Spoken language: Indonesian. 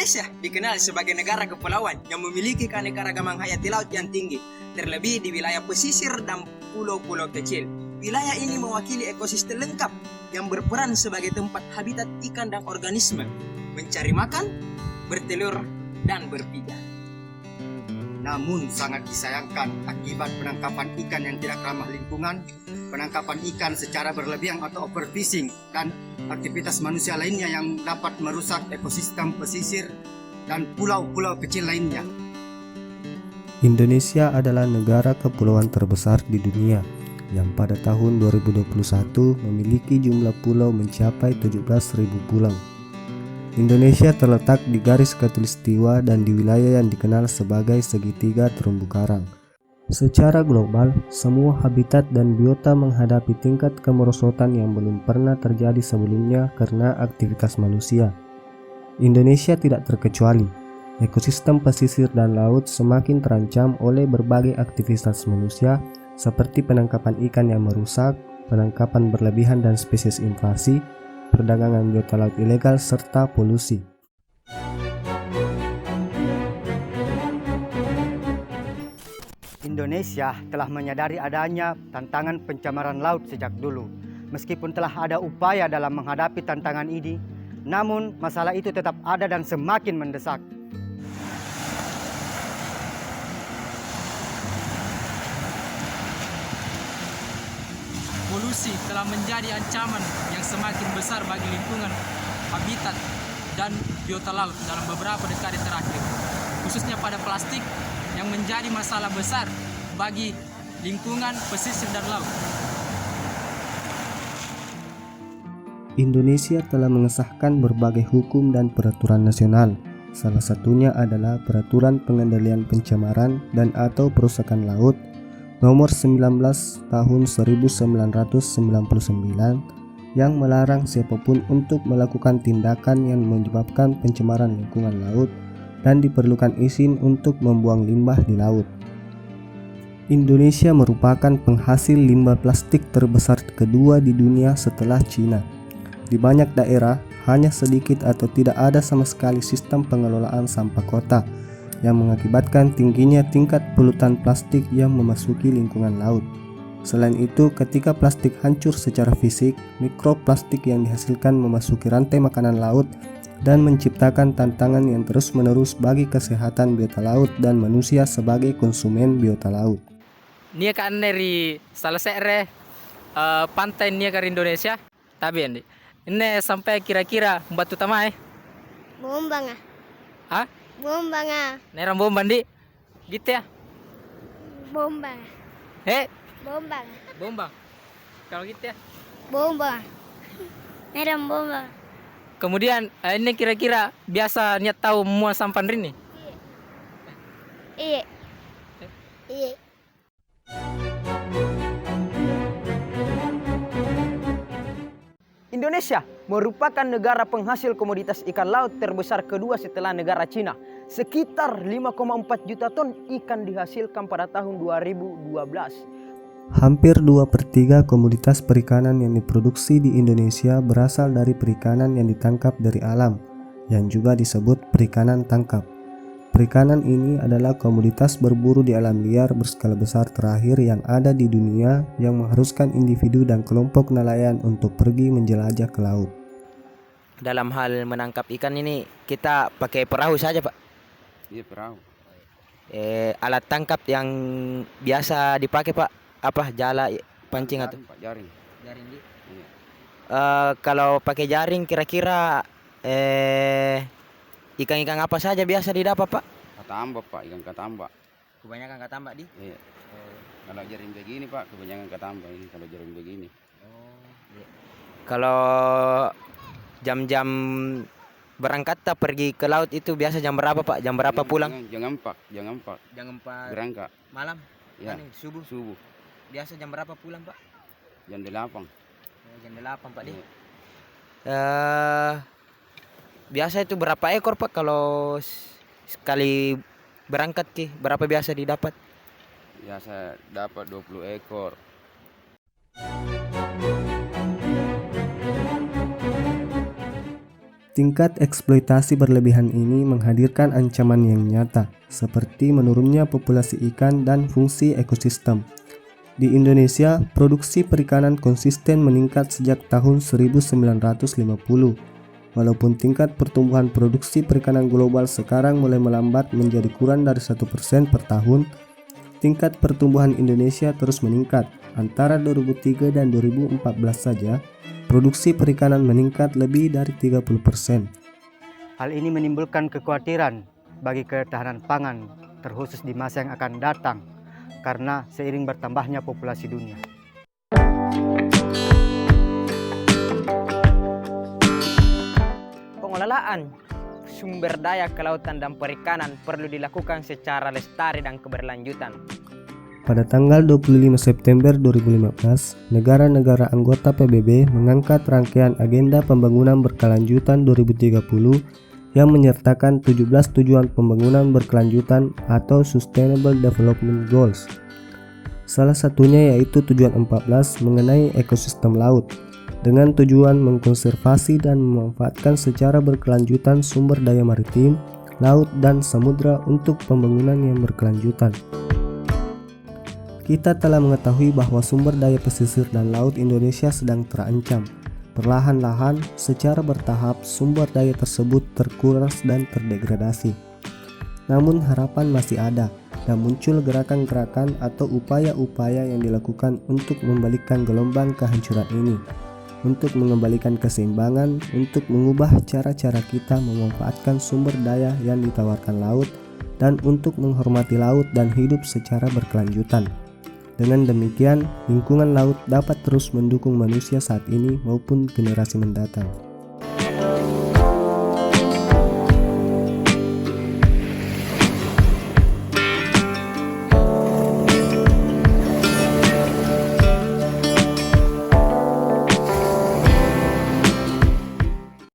Indonesia dikenal sebagai negara kepulauan yang memiliki keanekaragaman hayati laut yang tinggi, terlebih di wilayah pesisir dan pulau-pulau kecil. Wilayah ini mewakili ekosistem lengkap yang berperan sebagai tempat habitat ikan dan organisme, mencari makan, bertelur, dan berpijak. Namun sangat disayangkan akibat penangkapan ikan yang tidak ramah lingkungan, penangkapan ikan secara berlebihan atau overfishing, dan aktivitas manusia lainnya yang dapat merusak ekosistem pesisir dan pulau-pulau kecil lainnya. Indonesia adalah negara kepulauan terbesar di dunia yang pada tahun 2021 memiliki jumlah pulau mencapai 17.000 pulau. Indonesia terletak di garis khatulistiwa dan di wilayah yang dikenal sebagai segitiga terumbu karang. Secara global, semua habitat dan biota menghadapi tingkat kemerosotan yang belum pernah terjadi sebelumnya karena aktivitas manusia. Indonesia tidak terkecuali. Ekosistem pesisir dan laut semakin terancam oleh berbagai aktivitas manusia seperti penangkapan ikan yang merusak, penangkapan berlebihan dan spesies invasi, perdagangan biota laut ilegal, serta polusi. Indonesia telah menyadari adanya tantangan pencemaran laut sejak dulu. Meskipun telah ada upaya dalam menghadapi tantangan ini, namun masalah itu tetap ada dan semakin mendesak. Polusi telah menjadi ancaman yang semakin besar bagi lingkungan, habitat, dan biota laut dalam beberapa dekade terakhir, khususnya pada plastik yang menjadi masalah besar bagi lingkungan, pesisir, dan laut. Indonesia telah mengesahkan berbagai hukum dan peraturan nasional. Salah satunya adalah Peraturan Pengendalian Pencemaran dan atau Perusakan Laut Nomor 19 Tahun 1999 yang melarang siapapun untuk melakukan tindakan yang menyebabkan pencemaran lingkungan laut dan diperlukan izin untuk membuang limbah di laut. Indonesia merupakan penghasil limbah plastik terbesar kedua di dunia setelah Cina. Di banyak daerah, hanya sedikit atau tidak ada sama sekali sistem pengelolaan sampah kota yang mengakibatkan tingginya tingkat polutan plastik yang memasuki lingkungan laut. Selain itu, ketika plastik hancur secara fisik, mikroplastik yang dihasilkan memasuki rantai makanan laut dan menciptakan tantangan yang terus-menerus bagi kesehatan biota laut dan manusia sebagai konsumen biota laut. Nia kan dari Salsere pantai nia ke Indonesia, tapi ini sampai kira-kira batu tamai. Bombang ah. Hah? Bombang ah. Nerang bomban di gitu ya? Bombang. Bombang. Kalau gitu ya? Bombang. Merah bombang. Kemudian ini kira-kira biasa niat tahu mual sampah ini? Iya. Iya. Indonesia merupakan negara penghasil komoditas ikan laut terbesar kedua setelah negara Cina. Sekitar 5,4 juta ton ikan dihasilkan pada tahun 2012. Hampir 2/3 komoditas perikanan yang diproduksi di Indonesia berasal dari perikanan yang ditangkap dari alam, yang juga disebut perikanan tangkap. Perikanan ini adalah komoditas berburu di alam liar berskala besar terakhir yang ada di dunia yang mengharuskan individu dan kelompok nelayan untuk pergi menjelajah ke laut. Dalam hal menangkap ikan ini kita pakai perahu saja, Pak. Iya, perahu. Alat tangkap yang biasa dipakai, Pak, apa jala, pancing atau Pak, jaring. jaring di? Iya. Kalau pakai jaring kira-kira ikan-ikan apa saja biasa didapat, Pak? Katambak, Pak, ikan katambak. Kebanyakan katambak di? Iya. Kalau jaring begini, Pak, kebanyakan katambak ini kalau jaring begini. Iya. Kalau jam-jam berangkat tak pergi ke laut itu biasa jam berapa, Pak? Jam berapa pulang? Jam 4. Jam 4 Berangkat. malam? Ya. Subuh. Subuh. Biasa jam berapa pulang, Pak? Jam 8. Jam 8, Pak, di. Iya. Biasa itu berapa ekor, Pak, kalau sekali berangkat ki? Berapa biasa didapat? Biasa dapat 20 ekor. Tingkat eksploitasi berlebihan ini menghadirkan ancaman yang nyata, seperti menurunnya populasi ikan dan fungsi ekosistem. Di Indonesia, produksi perikanan konsisten meningkat sejak tahun 1950. Walaupun tingkat pertumbuhan produksi perikanan global sekarang mulai melambat menjadi kurang dari 1% per tahun, tingkat pertumbuhan Indonesia terus meningkat. Antara 2003 dan 2014 saja, produksi perikanan meningkat lebih dari 30%. Hal ini menimbulkan kekhawatiran bagi ketahanan pangan, terkhusus di masa yang akan datang, karena seiring bertambahnya populasi dunia. Pengelolaan sumber daya kelautan dan perikanan perlu dilakukan secara lestari dan keberlanjutan. Pada tanggal 25 September 2015, negara-negara anggota PBB mengangkat rangkaian Agenda Pembangunan Berkelanjutan 2030 yang menyertakan 17 tujuan pembangunan berkelanjutan atau Sustainable Development Goals. Salah satunya yaitu tujuan 14 mengenai ekosistem laut, dengan tujuan mengkonservasi dan memanfaatkan secara berkelanjutan sumber daya maritim, laut, dan samudra untuk pembangunan yang berkelanjutan. Kita telah mengetahui bahwa sumber daya pesisir dan laut Indonesia sedang terancam. Perlahan-lahan, secara bertahap, sumber daya tersebut terkuras dan terdegradasi. Namun harapan masih ada, dan muncul gerakan-gerakan atau upaya-upaya yang dilakukan untuk membalikkan gelombang kehancuran ini, untuk mengembalikan keseimbangan, untuk mengubah cara-cara kita memanfaatkan sumber daya yang ditawarkan laut, dan untuk menghormati laut dan hidup secara berkelanjutan. Dengan demikian, lingkungan laut dapat terus mendukung manusia saat ini maupun generasi mendatang.